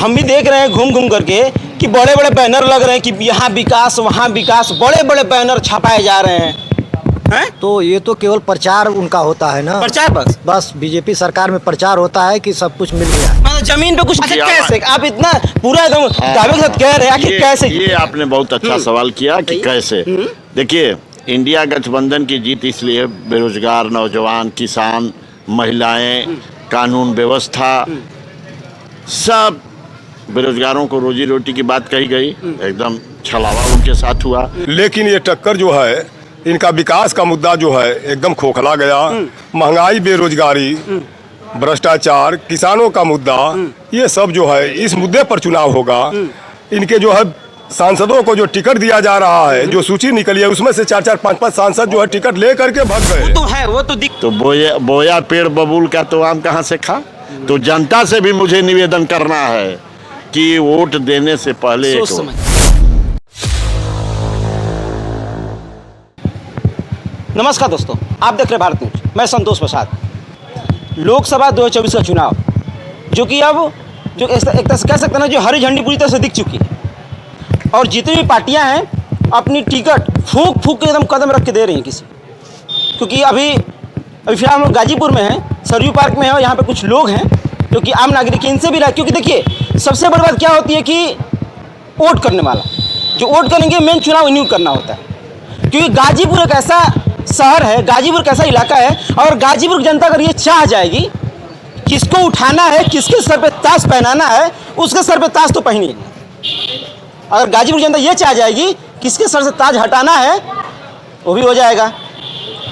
हम भी देख रहे हैं घूम घूम करके कि बड़े बड़े बैनर लग रहे हैं कि यहाँ विकास वहाँ विकास, बड़े बड़े बैनर छापाए जा रहे हैं। तो ये तो केवल प्रचार उनका होता है ना, प्रचार बस बीजेपी सरकार में प्रचार होता है कि सब कुछ मिल गया, मतलब जमीन पे कुछ। अच्छा कैसे आप इतना पूरा एकदम दावे के साथ कह रहे हैं, आखिर कैसे? ये आपने बहुत अच्छा सवाल किया कि कैसे। देखिए, इंडिया गठबंधन की जीत इसलिए बेरोजगार नौजवान, किसान, महिलाएं, कानून व्यवस्था, सब बेरोजगारों को रोजी रोटी की बात कही गई, एकदम छलावा उनके साथ हुआ। लेकिन ये टक्कर जो है, इनका विकास का मुद्दा जो है एकदम खोखला गया। महंगाई, बेरोजगारी, भ्रष्टाचार, किसानों का मुद्दा, ये सब जो है इस मुद्दे पर चुनाव होगा। इनके जो है सांसदों को जो टिकट दिया जा रहा है, जो सूची निकली है उसमें से 4-4, 5-5 सांसद जो है टिकट ले करके भाग गए। वो तो है, वो तो तो बोया पेड़ बबूल का तो आम कहाँ से खा। तो जनता से भी मुझे निवेदन करना है कि वोट देने से पहले नमस्कार दोस्तों, आप देख रहे भारत न्यूज, मैं संतोष प्रसाद। लोकसभा 2024 का चुनाव जो कि अब जो एक तरह से कह सकते हैं ना, जो हरी झंडी पूरी तरह से दिख चुकी है और जितनी भी पार्टियां हैं अपनी टिकट फूंक फूंक के एकदम कदम रख के दे रही हैं किसी, क्योंकि अभी फिलहाल हम लोग गाजीपुर में हैं, सरयू पार्क में है और यहाँ पे कुछ लोग हैं जो कि आम नागरिक, इनसे भी रहा। क्योंकि देखिए, सबसे बड़ी बात क्या होती है कि वोट करने वाला जो वोट करेंगे, मेन चुनाव इन्हीं करना होता है। क्योंकि गाजीपुर एक ऐसा शहर है, गाजीपुर एक ऐसा इलाका है, और गाजीपुर की जनता अगर ये चाह जाएगी किसको उठाना है, किसके सर पे ताज पहनाना है, उसके सर पे ताज तो पहनिए। अगर गाजीपुर की जनता ये चाह जाएगी किसके सर से ताज हटाना है, वो भी हो जाएगा।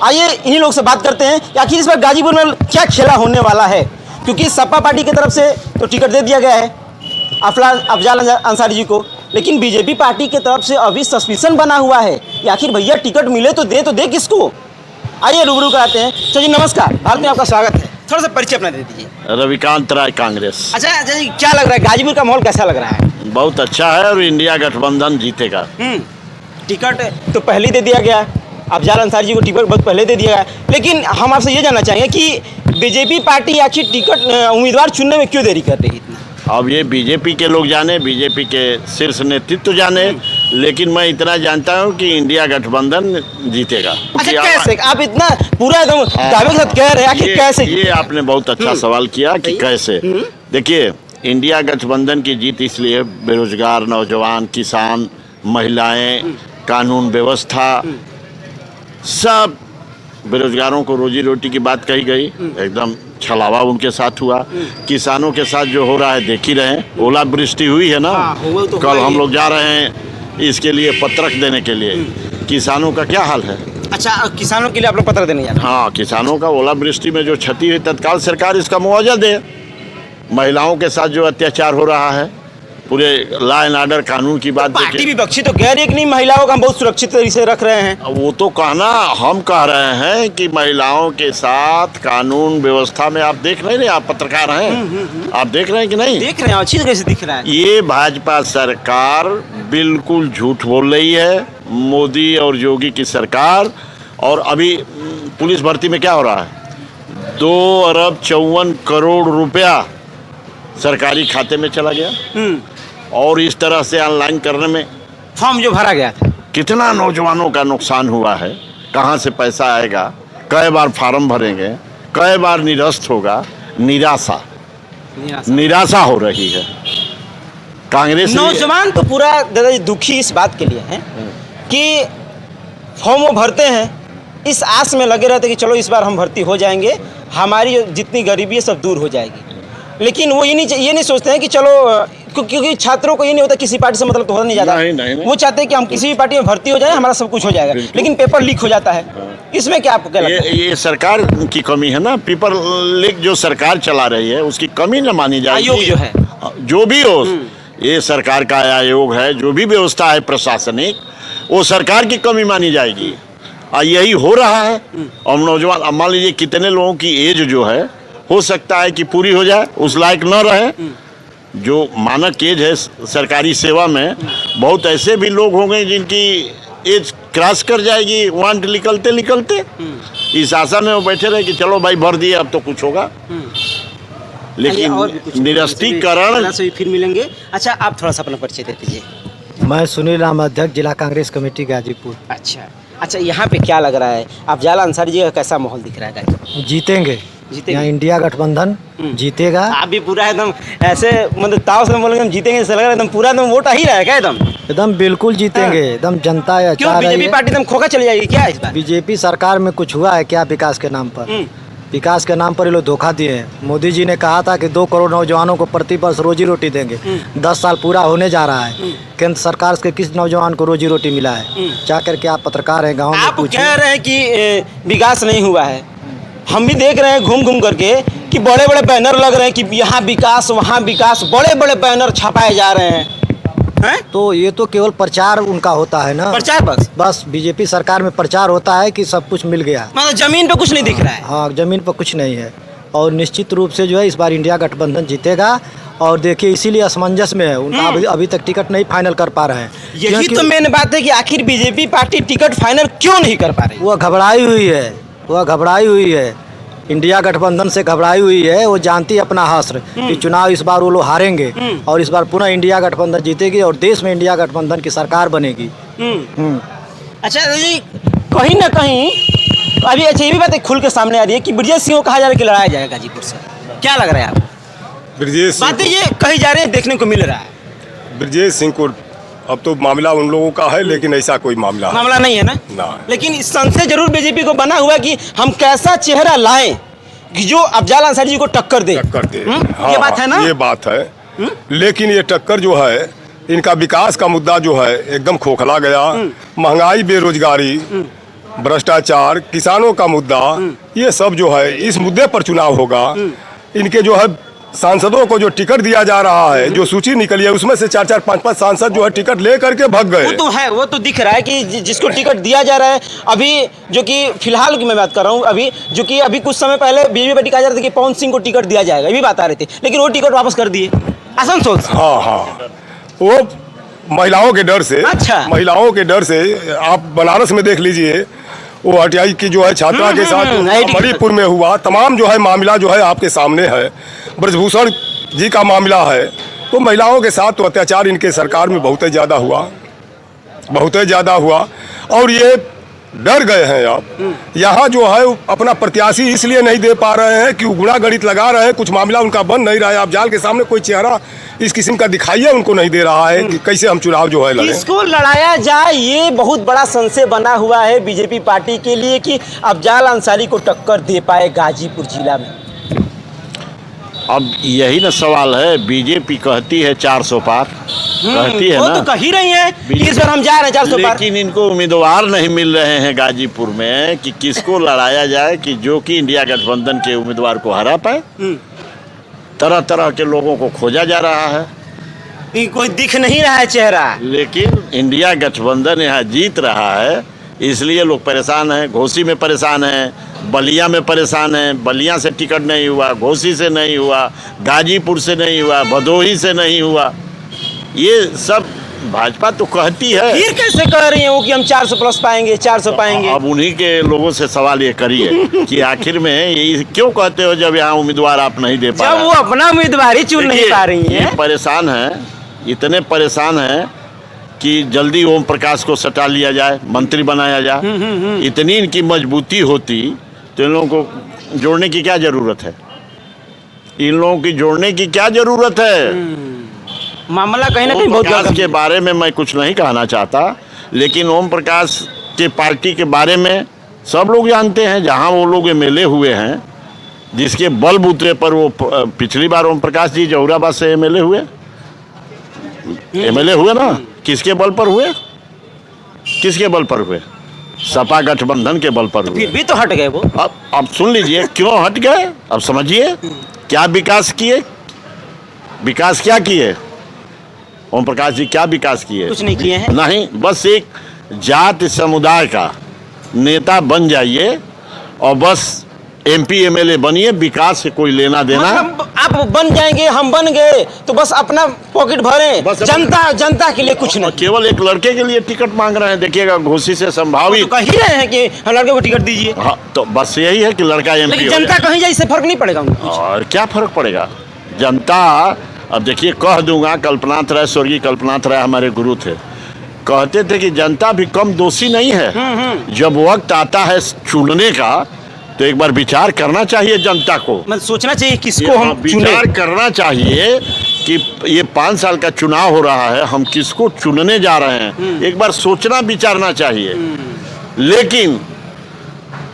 आइए इन्हीं लोग से बात करते हैं कि आखिर इस बार गाजीपुर में क्या खेला होने वाला है। क्योंकि सपा पार्टी की तरफ से तो टिकट दे दिया गया है अफजाल अंसारी जी को, लेकिन बीजेपी पार्टी की तरफ से अभी सस्पिशन बना हुआ है कि आखिर भैया टिकट मिले तो दे किसको। आइए रूबरू कराते हैं। सर जी नमस्कार, भारत में आपका स्वागत है। थोड़ा सा परिचय अपना दे दीजिए। रविकांत राय, कांग्रेस। अच्छा जी, क्या लग रहा है गाजीपुर का माहौल कैसा लग रहा है? बहुत अच्छा है और इंडिया गठबंधन जीतेगा। टिकट तो पहले दे दिया गया, अफजाल अंसारी जी को टिकट बहुत पहले दे दिया गया, लेकिन हम आपसे ये जानना चाहेंगे कि बीजेपी पार्टी आखिर टिकट उम्मीदवार चुनने में क्यों देरी कर रही है इतना? अब ये बीजेपी के लोग जाने, बीजेपी के शीर्ष नेतृत्व जाने, लेकिन मैं इतना जानता हूँ कि इंडिया गठबंधन जीतेगा। अच्छा कैसे आप इतना पूरा एकदम दावे के साथ कह रहे हैं, आखिर कैसे? ये आपने बहुत अच्छा सवाल किया कि कैसे। देखिए, इंडिया गठबंधन की जीत इसलिए बेरोजगार नौजवान, किसान, महिलाएं, कानून व्यवस्था, सब बेरोजगारों को रोजी रोटी की बात कही गई, एकदम छलावा उनके साथ हुआ। किसानों के साथ जो हो रहा है देख ही रहे हैं, ओलावृष्टि हुई है ना। तो कल हम लोग जा रहे हैं इसके लिए पत्रक देने के लिए। किसानों का क्या हाल है? अच्छा, किसानों के लिए आप लोग पत्र देने जा रहे हैं? हाँ, किसानों का ओलावृष्टि में जो क्षति हुई, तत्काल सरकार इसका मुआवजा दे। महिलाओं के साथ जो अत्याचार हो रहा है, पूरे लॉ एंड ऑर्डर कानून की बात पार्टी विपक्षी तो कह रही है कि नहीं, महिलाओं का हम बहुत सुरक्षित तरीके से रख रहे हैं। वो तो कहना, हम कह रहे हैं कि महिलाओं के साथ कानून व्यवस्था में आप देख नहीं रहे, आप पत्रकार हैं, आप देख रहे हैं कि नहीं? देख रहे हैं, अच्छी तरह से दिख रहा है। ये भाजपा सरकार बिल्कुल झूठ बोल रही है, मोदी और योगी की सरकार। और अभी पुलिस भर्ती में क्या हो रहा है, 2 अरब 54 करोड़ रुपया सरकारी खाते में चला गया। और इस तरह से ऑनलाइन करने में फॉर्म जो भरा गया था, कितना नौजवानों का नुकसान हुआ है, कहाँ से पैसा आएगा, कई बार फार्म भरेंगे, कई बार निरस्त होगा। निराशा हो रही है कांग्रेस। नौजवान तो पूरा दादा दुखी इस बात के लिए हैं कि फॉर्म वो भरते हैं, इस आस में लगे रहते कि चलो इस बार हम भर्ती हो जाएंगे, हमारी जितनी गरीबी है सब दूर हो जाएगी। लेकिन वो ये नहीं सोचते हैं कि चलो, क्योंकि छात्रों को ये नहीं होता किसी पार्टी से मतलब तो होना नहीं जाता। नहीं। वो चाहते हैं कि हम किसी भी पार्टी में भर्ती हो जाए, हमारा सब कुछ हो जाएगा, लेकिन पेपर लीक हो जाता है। इसमें क्या आपको क्या लगता है? ये सरकार की कमी है ना। पेपर लीक जो सरकार चला रही है उसकी कमी न मानी जाएगी। आयोग जो है, जो भी हो, ये सरकार का आयोग है, जो भी व्यवस्था है प्रशासनिक, वो सरकार की कमी मानी जाएगी। यही हो रहा है। और नौजवान, अब मान लीजिए कितने लोगों की एज जो है, हो सकता है कि पूरी हो जाए, उस लायक न रहे। जो मानक एज है सरकारी सेवा में, बहुत ऐसे भी लोग होंगे जिनकी एज क्रॉस कर जाएगी वांट निकलते। इस आशा में वो बैठे रहे कि चलो भाई भर दिए, अब तो कुछ होगा। लेकिन और भी कुछ निरस्तीकरण से फिर मिलेंगे। अच्छा, आप थोड़ा सा अपना परिचय दे दीजिए। मैं सुनील राम, अध्यक्ष जिला कांग्रेस कमेटी गाजीपुर। अच्छा, यहाँ पे क्या लग रहा है? अफजाल अंसारी जी का कैसा माहौल दिख रहा है गाजीपुर? जीतेंगे यहाँ इंडिया गठबंधन जीतेगा। आप भी पूरा एकदम ऐसे मतलब ताव से बोलेंगे हम जीतेंगे, ऐसा लग रहा है एकदम पूरा एकदम वोट आ ही रहा है क्या एकदम? एकदम बिल्कुल जीतेंगे, एकदम जनता क्यों बीजेपी पार्टी एकदम खोखा चली जाएगी क्या इस बार? बीजेपी सरकार में कुछ हुआ है क्या विकास के नाम पर? विकास के नाम पर ये लोग धोखा दिए हैं। मोदी जी ने कहा था कि 2 करोड़ नौजवानों को प्रति वर्ष रोजी रोटी देंगे। 10 साल पूरा होने जा रहा है, केंद्र सरकार से किस नौजवान को रोजी रोटी मिला है? जा करके आप पत्रकार हैं, गाँव में आप पूछिए। कह रहे हैं कि विकास नहीं हुआ है। हम भी देख रहे हैं घूम घूम करके कि बड़े बड़े बैनर लग रहे हैं कि यहाँ विकास वहाँ विकास, बड़े बड़े बैनर छपाए जा रहे हैं। तो ये तो केवल प्रचार उनका होता है ना, प्रचार बस बीजेपी सरकार में प्रचार होता है कि सब कुछ मिल गया। मतलब जमीन पे कुछ नहीं दिख रहा है। हाँ, जमीन पर कुछ नहीं है। और निश्चित रूप से जो है इस बार इंडिया गठबंधन जीतेगा। और देखिए इसीलिए असमंजस में है उनका, अभी तक टिकट नहीं फाइनल कर पा रहे हैं। यही तो मेन बात है कि आखिर बीजेपी पार्टी टिकट फाइनल क्यों नहीं कर पा रही? वह घबराई हुई है, इंडिया गठबंधन से घबराई हुई है। वो जानती है अपना हासिल कि चुनाव इस बार वो लोग हारेंगे और इस बार पुनः इंडिया गठबंधन जीतेगी और देश में इंडिया गठबंधन की सरकार बनेगी। अच्छा जी, कहीं ना कहीं अभी अच्छा ये भी बात खुल के सामने आ रही है कि ब्रजेश सिंह को कहा जा रहा है कि लड़ाया जाएगा गाजीपुर से। क्या लग रहा है आपको? ब्रजेश सिंह बातें ये कही जा रहे हैं, देखने को मिल रहा है। ब्रजेश सिंह को अब तो मामला उन लोगों का है, लेकिन ऐसा कोई मामला नहीं है ना। लेकिन इस संशय जरूर बीजेपी को बना हुआ कि हम कैसा चेहरा लाएं कि जो अफजाल अंसारी जी को टक्कर दे। हाँ, ये बात है ना? ये बात है। लेकिन ये टक्कर जो है, इनका विकास का मुद्दा जो है एकदम खोखला गया। महंगाई, बेरोजगारी, भ्रष्टाचार, किसानों का मुद्दा, ये सब जो है इस मुद्दे पर चुनाव होगा। इनके जो है सांसदों को जो टिकट दिया जा रहा है, जो सूची निकली है उसमें से 4-4, 5-5 सांसद जो है टिकट ले करके भाग गए। वो तो दिख रहा है कि जिसको टिकट दिया जा रहा है अभी, जो कि फिलहाल की मैं बात कर रहा हूँ, अभी जो कि अभी कुछ समय पहले बीजेपी पार्टी कहा जा रहा था कि पवन सिंह को टिकट दिया जाएगा, ये भी बात आ रही थी, लेकिन वो टिकट वापस कर दिए आसनसोल से। हाँ, वो महिलाओं के डर से। अच्छा, महिलाओं के डर से आप बनारस में देख लीजिए, वो हटियाई की जो है छात्रा के साथ मणिपुर में हुआ, तमाम जो है मामला जो है आपके सामने है। ब्रजभूषण जी का मामला है, तो महिलाओं के साथ तो अत्याचार इनके सरकार में बहुत ज़्यादा हुआ और ये डर गए हैं। अब यहाँ जो है अपना प्रत्याशी इसलिए नहीं दे पा रहे हैं कि गुणा गणित लगा रहे हैं, कुछ मामला उनका बन नहीं रहा है। अफजाल के सामने कोई चेहरा इस किस्म का दिखाइए उनको नहीं दे रहा है कि कैसे हम चुनाव जो है लड़ें। इसको लड़ाया जाए, ये बहुत बड़ा संशय बना हुआ है बीजेपी पार्टी के लिए कि अफजाल अंसारी को टक्कर दे पाए गाजीपुर जिला में। अब यही ना सवाल है। बीजेपी कहती है 400 पार, कहती है वो ना, तो कह ही रही है कि इस बार हम जा रहे हैं 400 पार। लेकिन इनको उम्मीदवार नहीं मिल रहे हैं गाजीपुर में कि किसको लड़ाया जाए कि जो कि इंडिया गठबंधन के उम्मीदवार को हरा पाए। तरह तरह के लोगों को खोजा जा रहा है, कोई दिख नहीं रहा है चेहरा। लेकिन इंडिया गठबंधन यहाँ जीत रहा है, इसलिए लोग परेशान हैं। घोसी में परेशान हैं, बलिया में परेशान हैं। बलिया से टिकट नहीं हुआ, घोसी से नहीं हुआ, गाजीपुर से नहीं हुआ, भदोही से नहीं हुआ। ये सब भाजपा तो कहती है। फिर कैसे कह रही है वो कि हम 400 प्लस पाएंगे, 400 पाएंगे? अब उन्हीं के लोगों से सवाल ये करिए कि आखिर में ये क्यों कहते हो जब यहाँ उम्मीदवार आप नहीं दे पा रहे? जब वो अपना उम्मीदवार ही चुन नहीं पा रही है। परेशान है, इतने परेशान है कि जल्दी ओम प्रकाश को सटा लिया जाए, मंत्री बनाया जाए। इतनी इनकी मजबूती होती तो इन लोगों को जोड़ने की क्या जरूरत है? इन लोगों की जोड़ने की क्या जरूरत है? मामला कहीं ना कहीं बहुत प्रकाश के बारे में मैं कुछ नहीं कहना चाहता, लेकिन ओम प्रकाश के पार्टी के बारे में सब लोग जानते हैं। जहां वो लोग एमएलए हुए हैं, जिसके बलबूते पर वो पिछली बार ओम प्रकाश जी जौहराबाद से एमएलए हुए ना, किसके बल पर हुए? किसके बल पर हुए? सपा गठबंधन के बल पर हुए। फिर भी तो हट गए वो। अब सुन लीजिए क्यों हट गए। अब समझिए क्या विकास किए, विकास क्या किए ओम प्रकाश जी? क्या विकास किए? कुछ नहीं किए हैं। नहीं, बस एक जाति समुदाय का नेता बन जाइए और बस एमपी एमएलए बनिए, विकास से कोई लेना देना। आप बन जाएंगे, हम बन गए तो बस अपना पॉकेट भरें, जनता के लिए कुछ नहीं। केवल एक लड़के के लिए टिकट मांग रहे हैं। देखिएगा घोसी से संभावित तो कह ही रहे हैं कि हम लड़के को टिकट दीजिए। हाँ, तो बस यही है कि लड़का एमपी। जनता कहीं जाए, इससे फर्क नहीं पड़ेगा उनको। और क्या फर्क पड़ेगा? जनता, अब देखिए कह दूंगा, कल्पनाथ राय, स्वर्गीय कल्पनाथ राय हमारे गुरु थे, कहते थे कि जनता भी कम दोषी नहीं है। जब वक्त आता है चुनने का तो एक बार विचार करना चाहिए जनता को। मतलब सोचना चाहिए किसको हम चुने। विचार करना चाहिए कि ये 5 साल का चुनाव हो रहा है, हम किसको चुनने जा रहे हैं, एक बार सोचना विचारना चाहिए। लेकिन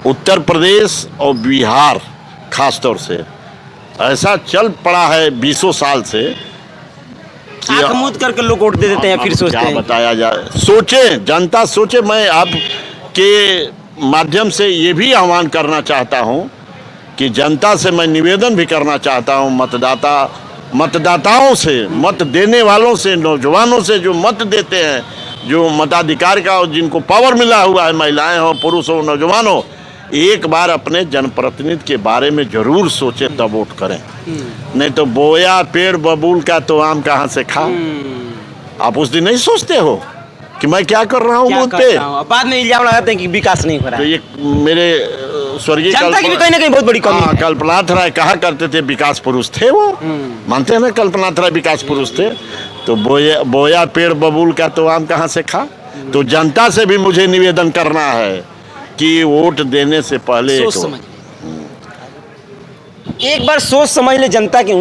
उत्तर प्रदेश और बिहार खास तौर से ऐसा चल पड़ा है 20 साल से कि आंख मूंद करके लोग वोट दे देते हैं, फिर सोचते क्या हैं। बताया जाए, सोचे जनता सोचे। मैं आपके माध्यम से ये भी आह्वान करना चाहता हूँ कि जनता से मैं निवेदन भी करना चाहता हूँ, मतदाताओं से, मत देने वालों से, नौजवानों से जो मत देते हैं, जो मताधिकार का और जिनको पावर मिला हुआ है, महिलाएं हो, पुरुष हो, नौजवान हो, एक बार अपने जनप्रतिनिधि के बारे में जरूर सोचे तब वोट करें। नहीं तो बोया पेड़ बबूल का तो आम कहाँ से खा। आप उस दिन नहीं सोचते हो कि मैं क्या कर रहा हूँ क्या बूथ कर पे। रहा हूं? बाद में इल्जाम लगाते हैं कि विकास नहीं हो रहा तो है। ये मेरे स्वर्गीय जनता की भी कहीं ना कहीं बहुत बड़ी कमी है। कल्पनाथ राय कहा करते थे विकास पुरुष थे वो। मानते हैं ना कल्पनाथ राय विकास पुरुष थे। तो बोया पेड़ बबूल का तो आम कहाँ से खा। तो जनता से भी मुझे निवेदन करना है कि वोट देने से पहले सोच समझ एक बार सोच समझ ले जनता की।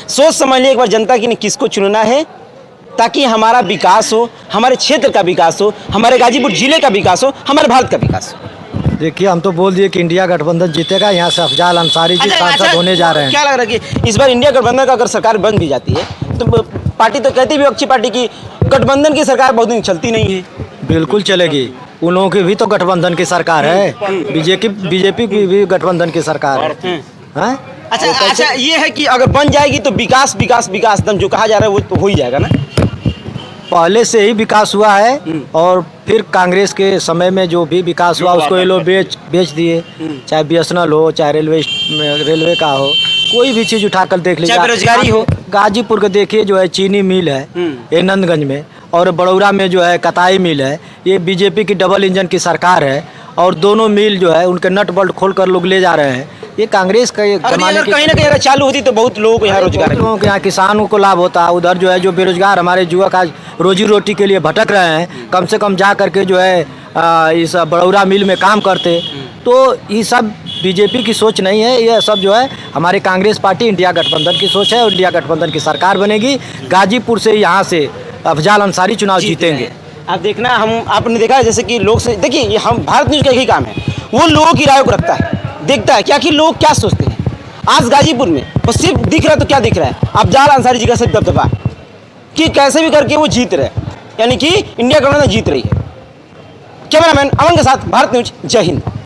सोच समझ ले एक बार जनता की, किसको चुनना है ताकि हमारा विकास हो, हमारे क्षेत्र का विकास हो, हमारे गाजीपुर जिले का विकास हो, हमारे भारत का विकास हो। देखिए, हम तो बोल दिए कि इंडिया गठबंधन जीतेगा। यहाँ से अफजाल अंसारी जी सांसद होने जा रहे हैं। क्या लग रहा है कि इस बार इंडिया गठबंधन का अगर सरकार बन भी जाती है तो पार्टी तो कहती भी अच्छी पार्टी की गठबंधन की सरकार बहुत दिन चलती नहीं है। बिल्कुल चलेगी। उन लोगों की भी तो गठबंधन की सरकार है। बीजेपी की भी गठबंधन की सरकार है। हैं? अच्छा, ये है कि अगर बन जाएगी तो विकास विकास विकास दम जो कहा जा रहा है वो तो हो ही जाएगा ना। पहले से ही विकास हुआ है और फिर कांग्रेस के समय में जो भी विकास हुआ उसको ये लोग बेच दिए। चाहे बीएसएनएल हो, चाहे रेलवे का हो, कोई भी चीज़ उठाकर देख लीजिए। चाहे बेरोजगारी हो। गाजीपुर के देखिए जो है चीनी मिल है ये नंदगंज में, और बड़ौरा में जो है कताई मिल है। ये बीजेपी की डबल इंजन की सरकार है और दोनों मिल जो है उनके नट बोल्ट खोल कर लोग ले जा रहे हैं। ये कांग्रेस का जमाने की कहीं ना कहीं अगर चालू होती तो बहुत लोगों को यहाँ रोजगार, लोगों के यहाँ किसानों को लाभ होता। उधर जो है जो बेरोजगार हमारे युवक आज रोजी रोटी के लिए भटक रहे हैं, कम से कम जा करके जो है इस बड़ौरा मिल में काम करते। तो ये सब बीजेपी की सोच नहीं है, ये सब जो है हमारी कांग्रेस पार्टी इंडिया गठबंधन की सोच है और इंडिया गठबंधन की सरकार बनेगी। गाजीपुर से यहाँ से अफजाल अंसारी चुनाव जीतेंगे। आप देखना, आपने देखा है जैसे कि लोग से देखिए, ये हम भारत न्यूज़ का यही काम है, वो लोगों की राय को रखता है, देखता है क्या कि लोग क्या सोचते हैं। आज गाजीपुर में वो सिर्फ दिख रहा है तो क्या दिख रहा है, अफजाल अंसारी जी का सिर्फ दबदबा कि कैसे भी करके वो जीत रहे, यानी कि इंडिया गठबंधन जीत रही है। कैमरामैन अमन के साथ भारत न्यूज़, जय हिंद।